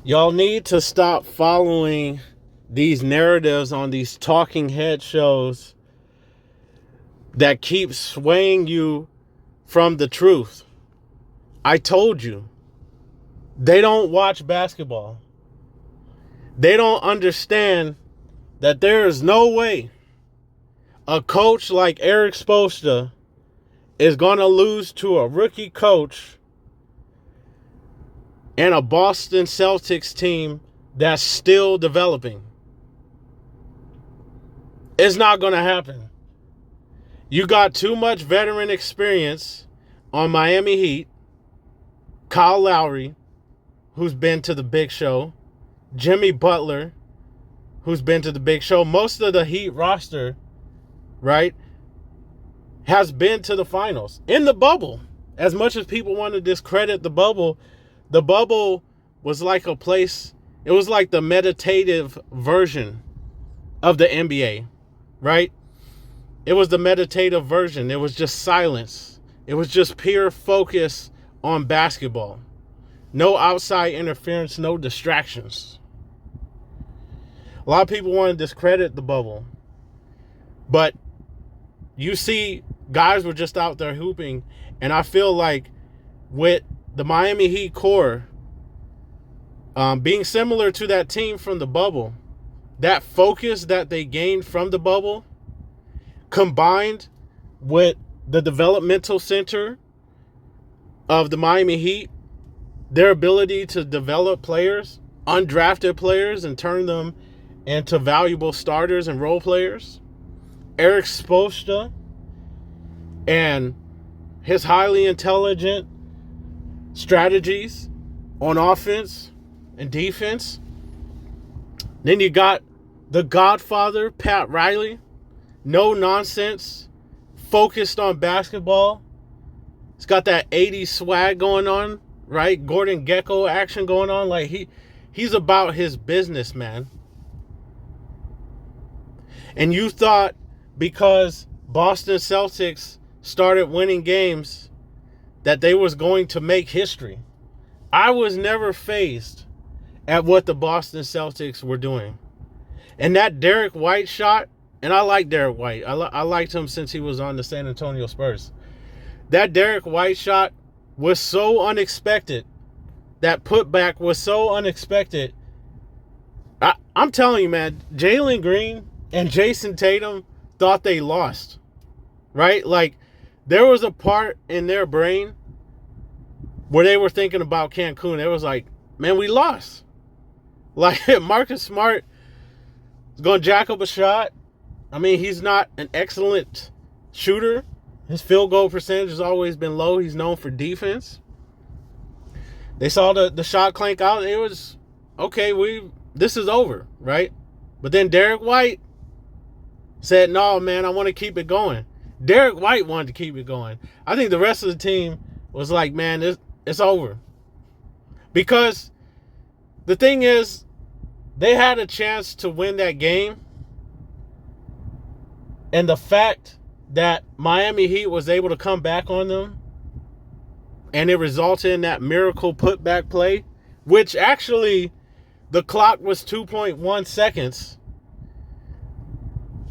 Y'all need to stop following these narratives on these talking head shows that keep swaying you from the truth. I told you, they don't watch basketball. They don't understand that there is no way a coach like Eric Spoelstra is going to lose to a rookie coach and a Boston Celtics team that's still developing. It's not going to happen. You got too much veteran experience on Miami Heat. Kyle Lowry, who's been to the big show. Jimmy Butler, who's been to the big show. Most of the Heat roster, right, has been to the finals. In the bubble. As much as people want to discredit the bubble was like a place, it was like the meditative version of the NBA, right? It was the meditative version. It was just silence. It was just pure focus on basketball. No outside interference, no distractions. A lot of people want to discredit the bubble. But you see, guys were just out there hooping. And I feel like with the Miami Heat core being similar to that team from the bubble, that focus that they gained from the bubble, combined with the developmental center of the Miami Heat, their ability to develop players, undrafted players, and turn them into valuable starters and role players. Eric Spoelstra and his highly intelligent strategies on offense and defense. Then you got the Godfather, Pat Riley. No nonsense. Focused on basketball. He's got that 80s swag going on, right? Gordon Gekko action going on. Like he's about his business, man. And you thought because Boston Celtics started winning games that they was going to make history. I was never fazed at what the Boston Celtics were doing. And that Derek White shot, and I like Derek White. I liked him since he was on the San Antonio Spurs. That Derek White shot was so unexpected. That putback was so unexpected. I'm telling you, man, Jalen Green and Jason Tatum thought they lost. Right? Like, there was a part in their brain where they were thinking about Cancun. It was like, man, we lost. Like, Marcus Smart is going to jack up a shot. I mean, he's not an excellent shooter. His field goal percentage has always been low. He's known for defense. They saw the shot clank out. It was, okay, this is over, right? But then Derek White said, no, man, I want to keep it going. Derek White wanted to keep it going. I think the rest of the team was like, man, it's over. Because the thing is, they had a chance to win that game. And the fact that Miami Heat was able to come back on them, and it resulted in that miracle putback play, which actually the clock was 2.1 seconds.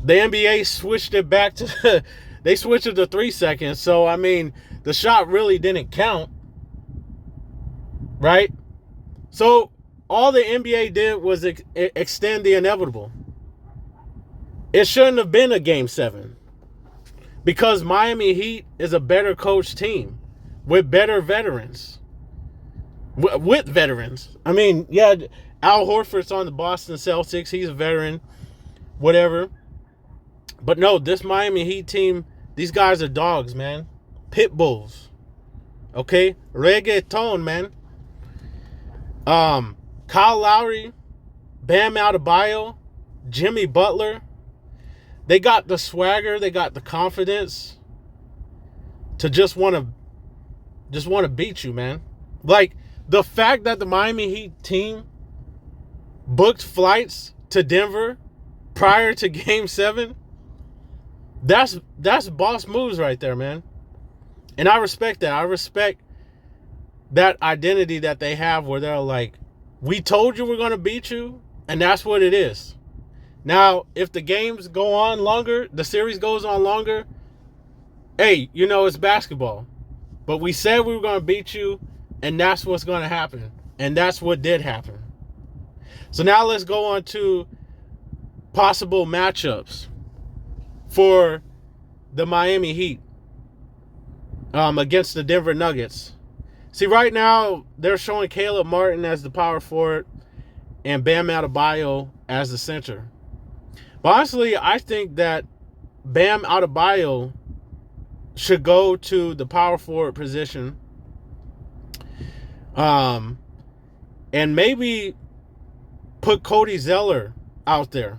The NBA switched it back to, they switched it to 3 seconds. So, I mean, the shot really didn't count. Right? So, all the NBA did was extend the inevitable. It shouldn't have been a Game 7. Because Miami Heat is a better coached team with better veterans. With veterans. I mean, yeah, Al Horford's on the Boston Celtics. He's a veteran. Whatever. But no, this Miami Heat team, these guys are dogs, man. Pit bulls. Okay? Reggaeton, man. Kyle Lowry, Bam Adebayo, Jimmy Butler. They got the swagger, they got the confidence to just want to beat you, man. Like, the fact that the Miami Heat team booked flights to Denver prior to Game 7, that's boss moves right there, man. And I respect that. I respect that identity that they have where they're like, We told you we're going to beat you, and that's what it is. Now, if the games go on longer, the series goes on longer, hey, it's basketball. But we said we were going to beat you, and that's what's going to happen. And that's what did happen. So now let's go on to possible matchups for the Miami Heat against the Denver Nuggets. See, right now, they're showing Caleb Martin as the power forward and Bam Adebayo as the center. But honestly, I think that Bam Adebayo should go to the power forward position. And maybe put Cody Zeller out there.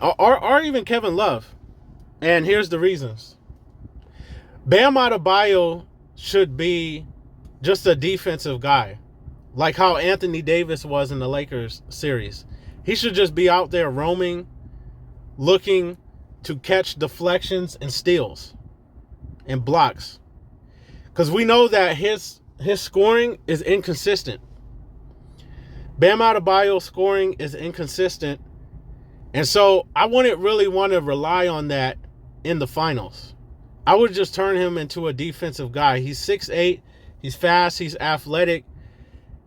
Or even Kevin Love. And here's the reasons. Bam Adebayo should be just a defensive guy. Like how Anthony Davis was in the Lakers series. He should just be out there roaming, looking to catch deflections and steals and blocks. Because we know that his scoring is inconsistent. Bam Adebayo's scoring is inconsistent. And so I wouldn't really want to rely on that in the finals. I would just turn him into a defensive guy. He's 6'8". He's fast. He's athletic.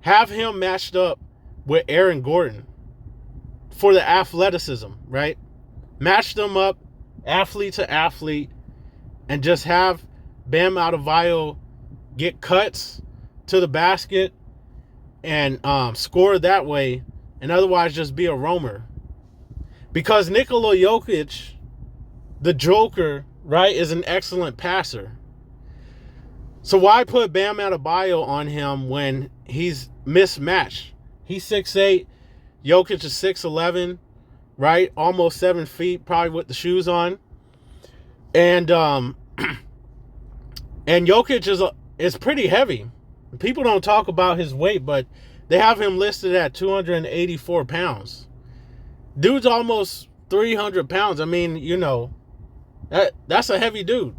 Have him matched up with Aaron Gordon for the athleticism, right? Match them up, athlete to athlete, and just have Bam Adebayo get cuts to the basket and score that way, and otherwise just be a roamer. Because Nikola Jokic, the Joker, right, is an excellent passer. So why put Bam Adebayo on him when he's mismatched? He's 6'8", Jokic is 6'11", right? Almost 7 feet, probably with the shoes on. And Jokic is pretty heavy. People don't talk about his weight, but they have him listed at 284 pounds. Dude's almost 300 pounds. I mean, that's a heavy dude,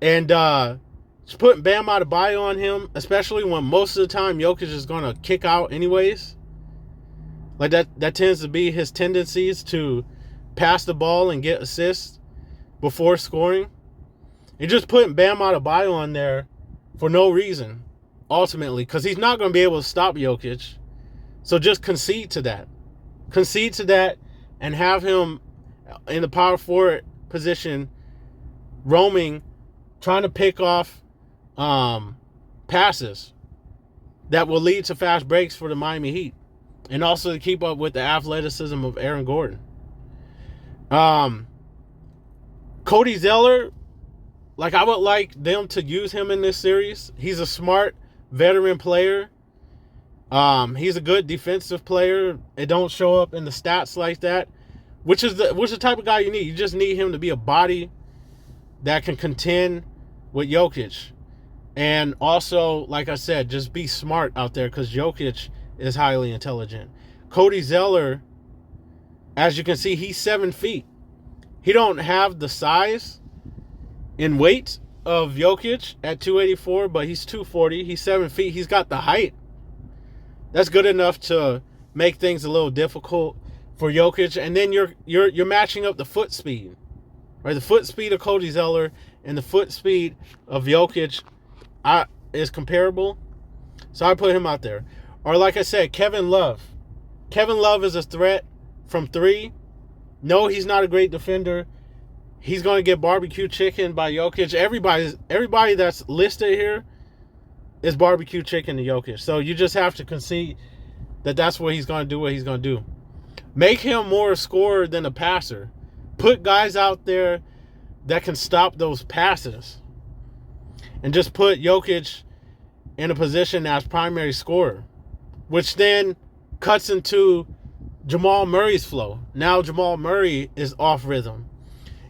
And just putting Bam Adebayo on him, especially when most of the time Jokic is going to kick out anyways. Like that tends to be his tendencies, to pass the ball and get assists before scoring. You're just putting Bam Adebayo on there for no reason, ultimately, because he's not going to be able to stop Jokic. So just concede to that. Concede to that and have him in the power forward position, roaming, trying to pick off passes that will lead to fast breaks for the Miami Heat, and also to keep up with the athleticism of Aaron Gordon. Cody Zeller, I would like them to use him in this series. He's a smart veteran player. He's a good defensive player. It don't show up in the stats like that, which is the type of guy you need. You just need him to be a body that can contend with Jokic. And also, like I said, just be smart out there, because Jokic is highly intelligent. Cody Zeller, as you can see, he's 7 feet. He don't have the size and weight of Jokic at 284, but he's 240. He's 7 feet. He's got the height. That's good enough to make things a little difficult for Jokic. And then you're matching up the foot speed, right? The foot speed of Cody Zeller and the foot speed of Jokic is comparable. So I put him out there. Or like I said, Kevin Love. Kevin Love is a threat from 3. No, he's not a great defender. He's going to get barbecue chicken by Jokic. Everybody that's listed here is barbecue chicken to Jokic. So you just have to concede that that's what he's going to do, what he's going to do. Make him more a scorer than a passer. Put guys out there that can stop those passes. And just put Jokic in a position as primary scorer, which then cuts into Jamal Murray's flow. Now Jamal Murray is off rhythm.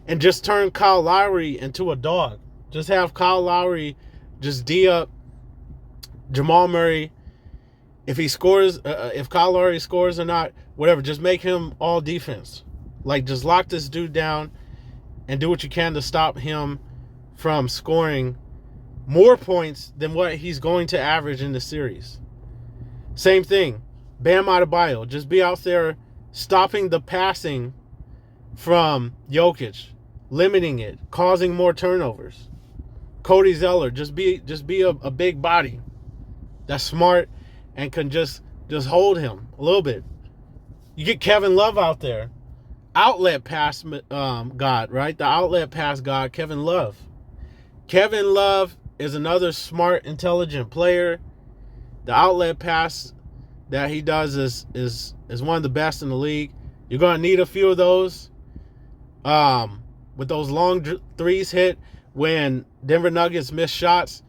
And just turn Kyle Lowry into a dog. Just have Kyle Lowry just D up Jamal Murray. If he scores, if Kyle Lowry scores or not, whatever, just make him all defense. Just lock this dude down and do what you can to stop him from scoring more points than what he's going to average in the series. Same thing. Bam Adebayo. Just be out there stopping the passing from Jokic, limiting it, causing more turnovers. Cody Zeller, just be a big body that's smart and can just hold him a little bit. You get Kevin Love out there, outlet pass god, right? The outlet pass god, Kevin Love. Kevin Love is another smart, intelligent player. The outlet pass that he does is one of the best in the league. You're going to need a few of those. With those long threes hit when Denver Nuggets miss shots,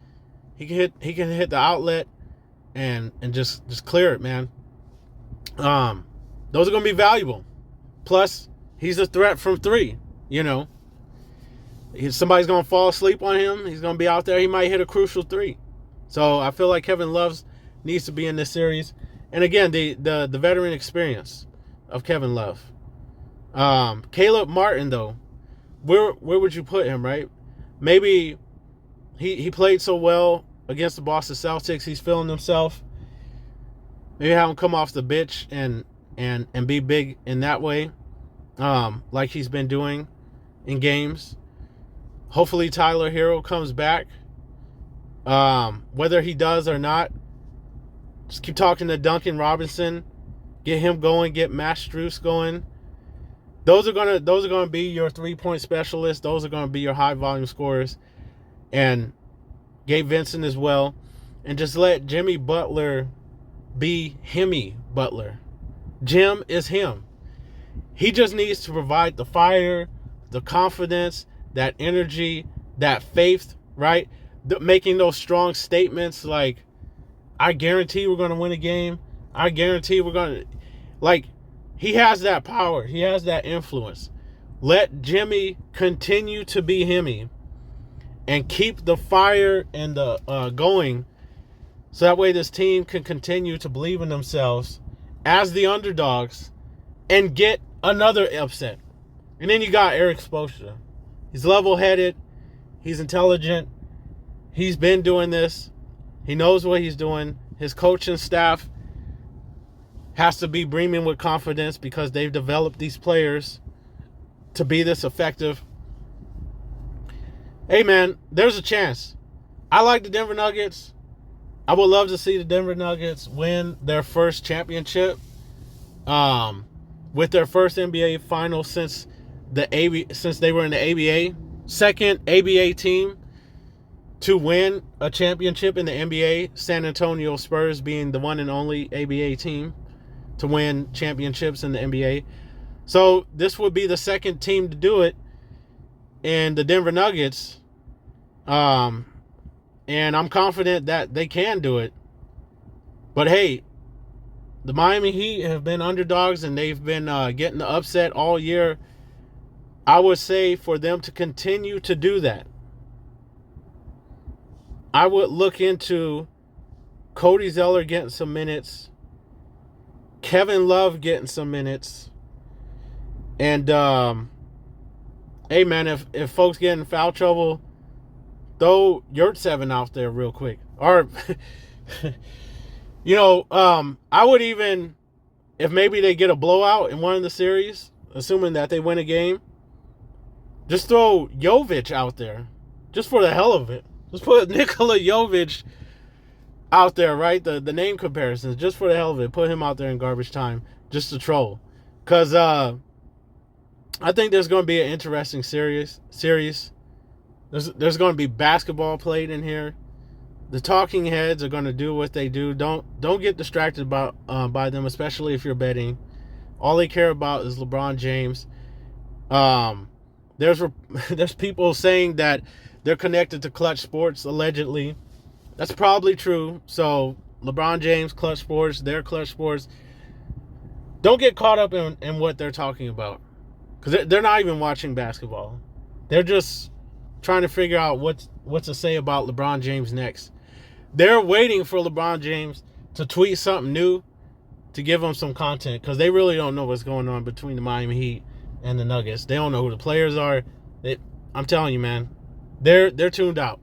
he can hit the outlet and just clear it, man. Those are going to be valuable. Plus, he's a threat from three, you know. Somebody's going to fall asleep on him. He's going to be out there. He might hit a crucial three. So I feel like Kevin Love needs to be in this series. And again, the veteran experience of Kevin Love. Caleb Martin, though, where would you put him, right? Maybe he played so well against the Boston Celtics. He's feeling himself. Maybe have him come off the bench and be big in that way, like he's been doing in games. Hopefully Tyler Hero comes back. Whether he does or not, just keep talking to Duncan Robinson, get him going, get Matt Strus going. Those are gonna be your 3-point specialists. Those are gonna be your high volume scorers, and Gabe Vincent as well. And just let Jimmy Butler be Himmy Butler. Jim is him. He just needs to provide the fire, the confidence, that energy, that faith, right? Making those strong statements like, I guarantee we're going to win a game. I guarantee we're going to... Like, he has that power. He has that influence. Let Jimmy continue to be Himmy and keep the fire and the going, so that way this team can continue to believe in themselves as the underdogs and get another upset. And then you got Eric Spoelstra. He's level-headed. He's intelligent. He's been doing this. He knows what he's doing. His coaching staff has to be brimming with confidence because they've developed these players to be this effective. Hey, man, there's a chance. I like the Denver Nuggets. I would love to see the Denver Nuggets win their first championship with their first NBA final since they were in the ABA. Second ABA team to win a championship in the NBA, San Antonio Spurs being the one and only ABA team to win championships in the NBA. So this would be the second team to do it, and the Denver Nuggets. And I'm confident that they can do it. But hey, the Miami Heat have been underdogs and they've been getting the upset all year. I would say for them to continue to do that, I would look into Cody Zeller getting some minutes, Kevin Love getting some minutes, and hey man, if folks get in foul trouble, throw Yurt7 out there real quick. Or I would even, if maybe they get a blowout in one of the series, assuming that they win a game, just throw Jokic out there, just for the hell of it. Just put Nikola Jokic out there, right? The name comparisons, just for the hell of it. Put him out there in garbage time, just to troll. Because I think there's going to be an interesting series. There's going to be basketball played in here. The talking heads are going to do what they do. Don't get distracted by them, especially if you're betting. All they care about is LeBron James. There's people saying that they're connected to Clutch Sports, allegedly. That's probably true. So LeBron James, Clutch Sports, their Clutch Sports. Don't get caught up in what they're talking about, because they're not even watching basketball. They're just trying to figure out what to say about LeBron James next. They're waiting for LeBron James to tweet something new to give them some content, because they really don't know what's going on between the Miami Heat and the Nuggets. They don't know who the players are. I'm telling you, man, they're tuned out.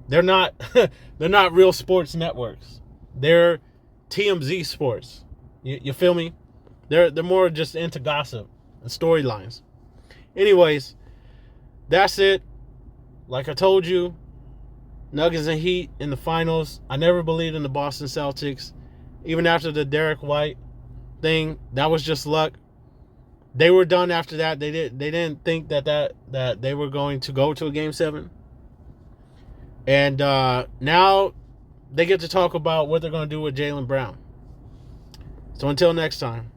They're not they're not real sports networks. They're TMZ Sports. You feel me? They're more just into gossip and storylines. Anyways, that's it. Like I told you, Nuggets and Heat in the finals. I never believed in the Boston Celtics. Even after the Derek White thing, that was just luck. They were done after that. They didn't think that they were going to go to a Game 7. And now they get to talk about what they're going to do with Jaylen Brown. So until next time.